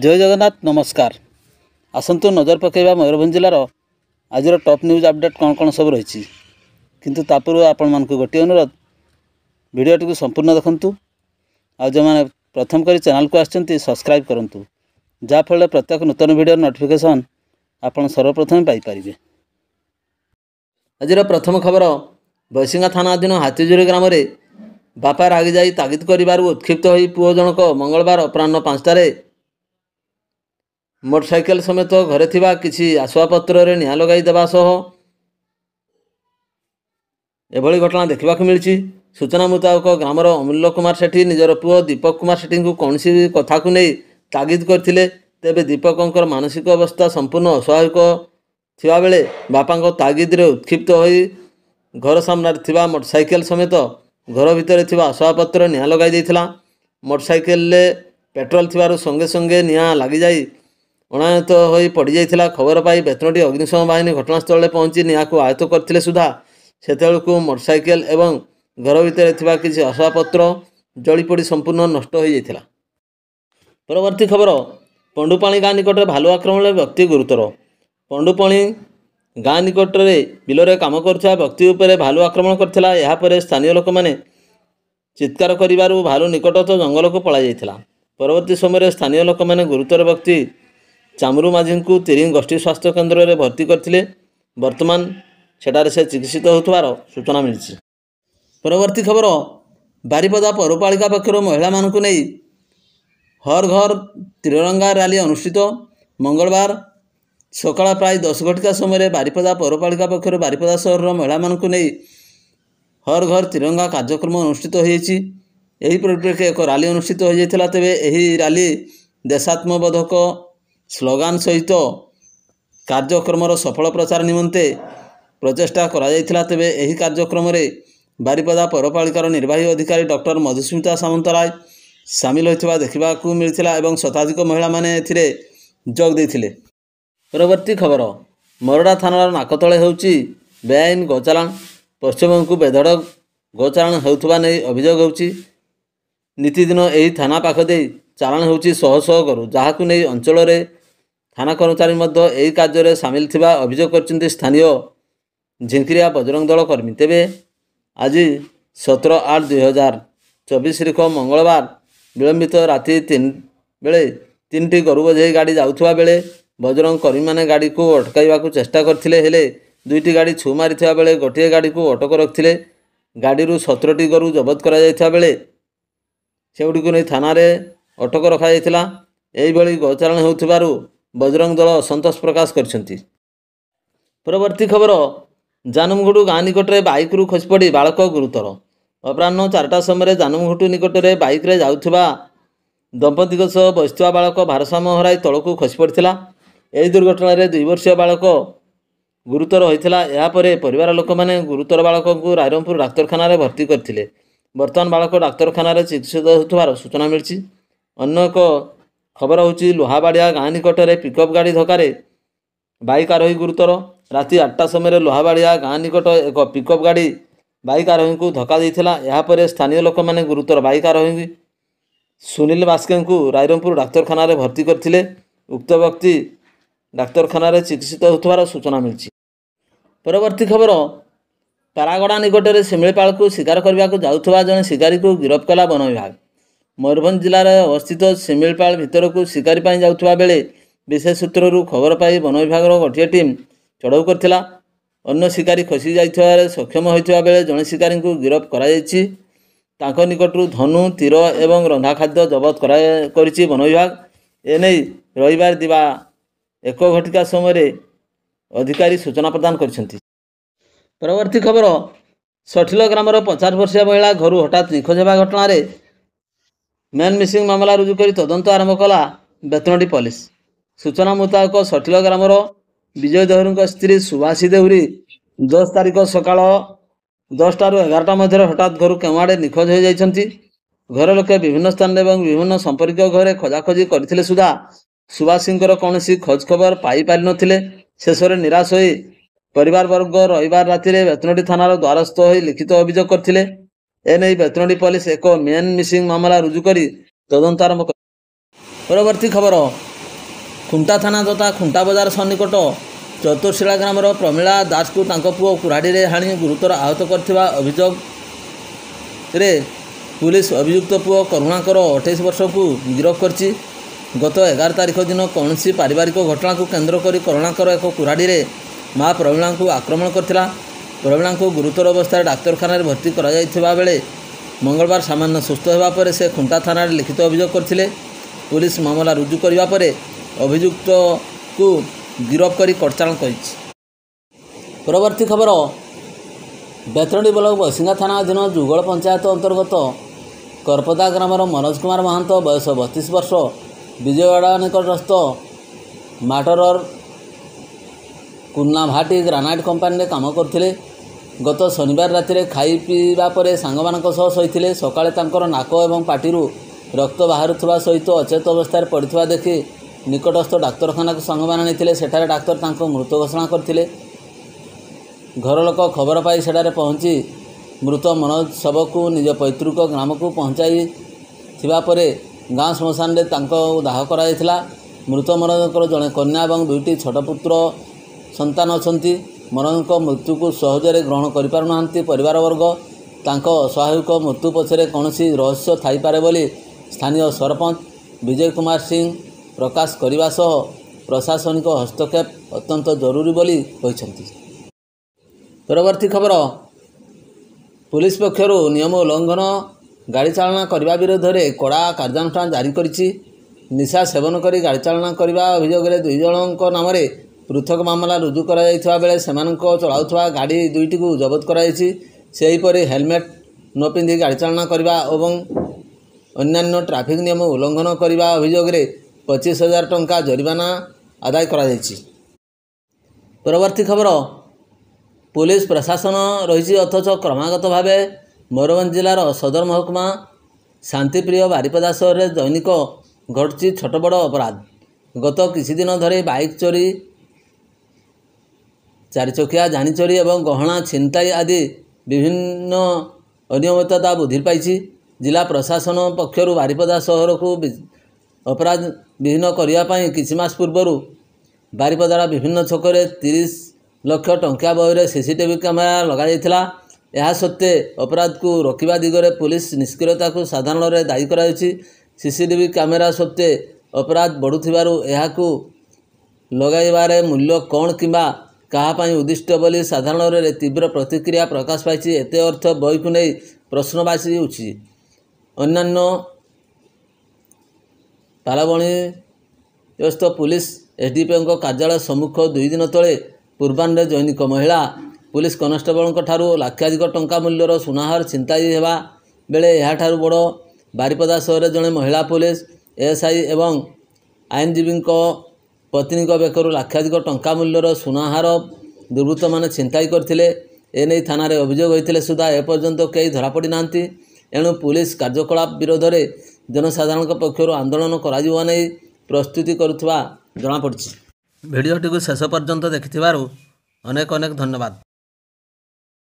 जय जगन्नाथ नमस्कार। आसतु नजर पकेबा मयूरभंज जिलार आज टॉप न्यूज अपडेट कौन कौन सब रही किंतु तापूर्व आपण मानक गोटे अनुरोध वीडियोटी को संपूर्ण देखंतु आ जो मैंने प्रथम करी चैनल को आछंती सब्सक्राइब करंतु जाफल प्रत्येक नूतन वीडियो नोटिफिकेशन आपण सर्वप्रथम पाई परिबे। आज प्रथम खबर बैसिंगा थाना अधीन हाथीजुरी ग्राम रे बापा रागी जाई तागिद करिबारु उत्क्षिप्त होई पुओ जनक मंगलवार अपराह्न 5टारे मोटरसाइकेल समेत घरे थिबा किछि आसवाबपत्र रे निया लगाई देबा सह एभली घटना देखा मिली। सूचना मुताबक ग्रामर अमूल्य कुमार सेठी निजर पुओ दीपक कुमार सेठी को कौन कथा को नहीं तागिद करथिले। तेबे दीपकंकर मानसिक अवस्था संपूर्ण असहायक थिबा बेले बापा तागिद रे उत्क्षिप्त होई घर सामने थिबा मोटरसाइकेल समेत घर भितर थिबा आसवाबपत्र निया लगाई देथिला। मोटरसाइकेल रे पेट्रोल थिबारु संगे संगे निया लागि जाई अणायत होई पड़ी जाइथिला। खबर पाई बेतनटी अग्निशम बाहिनी घटनास्थल पहुंची निया को आयत्त करथिले सुधा सेतेलकु मोटरसाइकेल एवं घर भितर थिबा किछि आसवाबपत्र जली पड़ी संपूर्ण नष्ट हो जाइथिला। परवर्ती खबर पंडुपाणी गाँ निकट भालू आक्रमण व्यक्ति गुरुतर। पंडुपाणी गाँ निकट बिलरे काम करुवा व्यक्ति उपरे भालू आक्रमण करथिला। या परे स्थानीय लोक माने चित्कार करिबारु भालू निकटस्थ जंगल को पळा जाइथिला। परवर्ती समय स्थानीय लोक माने गुरुतर व्यक्ति चामरू माझी को तिरिंग गोष्ठी स्वास्थ्य केन्द्र में भर्ती करथिले। वर्तमान सेठारे से चिकित्सित होतबार सूचना मिली। परवर्ती खबर बारिपदा पौरपालिका पक्षर महिला मानकु नहीं हर घर त्रिरंगा रैली अनुष्ठित। मंगलवार सकाळ प्राय 10 घटिका समय बारिपदा पौरपालिका पक्षर बारिपदा सहर महिला मानकु नहीं हर घर तिरंगा कार्यक्रम अनुष्ठित होइछि। एही परिप्रेक्षी एक रैली अनुष्ठित हो जाइथिला। तेबे एही रैली देशात्मबोधक स्लोगान सहित कार्यक्रम सफल प्रचार निमंते प्रचेष्टा करा जाइथिला। तेबे एही कार्यक्रम रे बारिपदा पौरपालिकार निर्वाही अधिकारी डॉक्टर मधुस्मिता सामंतराय सामिल होइथिबा देखिबाकू मिलिथिला एवं शताधिक महिला माने एथिरे जोग देथिले। परवर्ती खबर मरडा थानार नाकतळे होउची बेआईन गोचालाण। पश्चिमबंग बेधड़क गोचालाण होउथबा नै अभियोग होउची। नीतिदिन एही थाना पाख दे चालाण होउची शह शह करू जहाकू नै अंचल रे थाना कर्मचारी मध्य एही कार्य रे सामिल थिबा अभियोग करछन्ती स्थानीय झिंकिरिया बजरंग दल कर्मी। तेबे आज 17/8/2024 तारीख मंगलवार विलंबित राति 3 बेले 3टी गरु बोझेई गाड़ी जाउथबा बेले बजरंग कर्मी माने गाड़ी को अटकाइबाकू चेष्टा करथिले। हेले 2टी गाड़ी छु मारिथिबा बेले गोटिए गाड़ी को अटक रखथिले। गाड़ी रु 17टी गरु जबत करा जाइथिबा बेले सेउडी को नै थाना रे अटक रखा जाइथिला। एही भली गोचारण होउथिबारु बजरंग दल असंतोष प्रकाश करछन्ती। परवर्ती खबर जानमगुडू गाँ निकट में बाइक रु खसी पड़ी बालक गुरुतर। अपराह्न 4टा समय जानमगुडू निकट में बाइक रे जाउथिबा दंपति सह बसुवा बालक भारसाम्य हराई तलकू खसी पड़ता। यह दुर्घटना 2 वर्षीय बालक गुरुतर होता। यापर परिवार लोक मैंने गुरुतर बालक को रायरंगपुर डाक्तखाना भर्ती करते। बर्तमान बालक डाक्तखाना चिकित्सित होतार सूचना मिली। अन्य एक खबर होची लोहाबाड़िया गाँ निकट में पिकअप गाड़ी धक्के बाइक आरोही गुरुतर। राति 8टा समय लोहाबाड़िया गाँ निकट एक पिकअप गाड़ी बाइक आरोही को धक्का देइथिला। यापर स्थानीय लोक मैंने गुरुतर बाइक आरोही सुनील बास्के को रायरंगपुर डाक्तखाना भर्ती करते। उक्त व्यक्ति डाक्तखाना चिकित्सित होतार सूचना मिली। परवर्ती खबर पारागड़ा निकट में शिमिलीपाल को शिकार करने को जाउथबा जने शिकारी को गिरफ्त कला वन विभाग। मयूरभंज जिलार अवस्थित शिमिलीपाल भितर को शिकारी पाई जाउथबा बेले विशेष सूत्रु खबर पाई वन विभाग गोटे टीम चढ़ाऊ करथिला। अन्य शिकारी खसी जाइथिबारे सक्षम होइथिबा बेले जने शिकारी को गिरफ्त करा जायछि। तांको निकटरू धनु तीर एवं रंधा खाद्य जबत करिछि वन विभाग। एने रविवार दिवा 1 घटिका समय अधिकारी सूचना प्रदान करछन्ति। परवर्ती खबर सठिल ग्रामर 50 वर्षीय महिला घर हठात निखोज होगा घटना रे मैन मिसिंग मामला रुजु कर तदंत आरंभ कला बेतनटी पुलिस। सूचना मुताबक सठिल ग्रामर विजय देहुरी स्त्री सुभाषी देहुरी 10 तारीख सकाळ 10टा ରୁ 11टा मध्य हठात घर केवाड़े निखोज हो जाइछन्ति। घर लोके विभिन्न स्थान एवं विभिन्न संपर्क घरे खोजाखोजी करथिले सुधा सुभाषींकर कौनसी खोज खबर पाई पारि नथिले। शेष में निराश होई परिवार वर्ग रविवार राति बेतनटी थानार द्वारस्थ होई लिखित अभियोग करथिले। एने बेतनटी पुलिस एक मेन मिसिंग मामला रुजु करी तदंत आरंभ। परवर्ती खबर खुंटा थाना तथा खुंटा बजार सन्निकट चतुर्शिला ग्रामर प्रमिला दास को तांको पुओ कुराड़ी हाणी गुरुतर आहत करथिबा अभियोग रे पुलिस अभियुक्त पुओ करुणाकर 28 वर्ष को गिरफ्त करछि। गत 11 तारिख दिन कौन पारिवारिक घटना को केन्द्र कर करुणाकर एक कुराड़ी रे माँ प्रमिला को आक्रमण करथिला। प्रमिला को गुरुतर अवस्था डाक्तरखाना भर्ती करा जायथिबा बेले मंगलवार सामान्य सुस्थ होगा पर से खुंटा थाना लिखित अभियोग करथिले। पुलिस मामला रुजु करिबा परे अभियुक्त को गिरफ्त करी कटचाण करिछि। परवर्ती खबर बेतरणी ब्लॉक बसिंगा थाना अधीन जुगल पंचायत अंतर्गत करपदा ग्रामर मनोज कुमार महांत बयस 32 वर्ष विजयवाड़ा निकटस्थ माटरर कुन्नाभाटी ग्रानाइट कंपानी काम करथिले। गत शनिवार राति रे खाई पीवा परे सांगमानक सह सहिथिले। सकाळे तांकर नाक एवं पाटिरू रक्त बाहरुथबा सहित अचेत अवस्था पड़िथबा देखि निकटस्थ डाक्तरखाना को सांगमान नेथिले। सेठारे डाक्तर तांको मृत घोषणा करथिले। घर लोक खबर पाई सेठारे पहुँची मृत मनोज शव को निज पैतृक ग्राम को पहुँचाई थिबा परे गाँ श्मशान रे तांको दाह करा जायथिला। मृत मनोजकर जड़े कन्या और 2टी छोट पुत्र संतान अछंती। मनोज मृत्यु को सहजरे ग्रहण कर पारुनाहांती परिवार वर्ग। तांको स्वाभाविक मृत्यु पछरे कौनसी रहस्य थाई पारे बोली स्थानीय सरपंच विजय कुमार सिंह प्रकाश करने सह प्रशासनिक हस्तक्षेप अत्यंत जरूरी बोली कहिसेंती। परवर्ती खबर पुलिस पक्षरु नियम उल्लंघन गाड़ी चालना करने विरोध में कड़ा कार्यानुष्ठान जारी करिछि। निशा सेवन करी गाड़ी चालना करने अभियोग में 2 जनों नाम पृथक मामला रुजु करा जायथिबा बेले सेमानंको चलाउथबा गाड़ी 2टी को जबत करा जायछि। सेहीपरि हेलमेट न पिंधि गाड़ी चालना करने और अन्यान्य ट्राफिक नियम उल्लंघन करने अभियोग में 25,000 टंका जरिमाना आदाय करा जायछि। परवर्ती खबर पुलिस प्रशासन रही अथच क्रमागत भाव मयूरभंज जिलार सदर महकुमा शांतिप्रिय बारिपदा सहर में दैनिक घटुची छोट बड़ अपराध। गत किछि दिन धरे बाइक चोरी 4 चकिया जानी चोरी और गहना छिनताई आदि विभिन्न अनियमितता बुद्धि पाई। जिला प्रशासन पक्षर बारिपदा सहर को अपराध विहीन करने किछि मास पूर्व बारिपदार विभिन्न छकरे 30 लाख टंका व्यय सीसीटीवी कैमेरा लगा जायथिला। यह सत्वे अपराध को रोकवा दिगरे पुलिस निष्क्रियता को साधारण दायी करा सीसीटीवी कैमेरा सत्वे अपराध बढ़ुथिबारु एहाकु लगाइबारे मूल्य कौन किंबा कहापाई उद्दिष्ट बोली साधारण तीव्र प्रतिक्रिया प्रकाश पाई। एते अर्थ बय को नहीं प्रश्नवाची होछि। अन्यान्य पालाबणीस्थ पुलिस एसडीपीओ कार्यालय सम्मुख 2 दिन तले पूर्वाह्न दैनिक महिला पुलिस कनेस्टेबल ठारू लाक्षाधिक टंका मूल्यर सुनाहार छिनताई हेबा बेले एहाठारू बड़ बारिपदा सहर जड़े महिला पुलिस एएसआई एवं आईनजीवी पत्नी बेकरू लाक्षाधिक टंका मूल्यर सुनाहार दुर्वृत्त माने छिनताई करथिले। एने थाना रे अभियोग होइथिले सुधा एपर्यंत कई धरापड़ी नांती। एणु पुलिस कार्यकलाप विरोध में जनसाधारण पक्षर आंदोलन करा नहीं प्रस्तुति करुवा जनापड़ी। भिडियोटी को शेष पर्यंत देखिथिबारु अनेक अनेक धन्यवाद।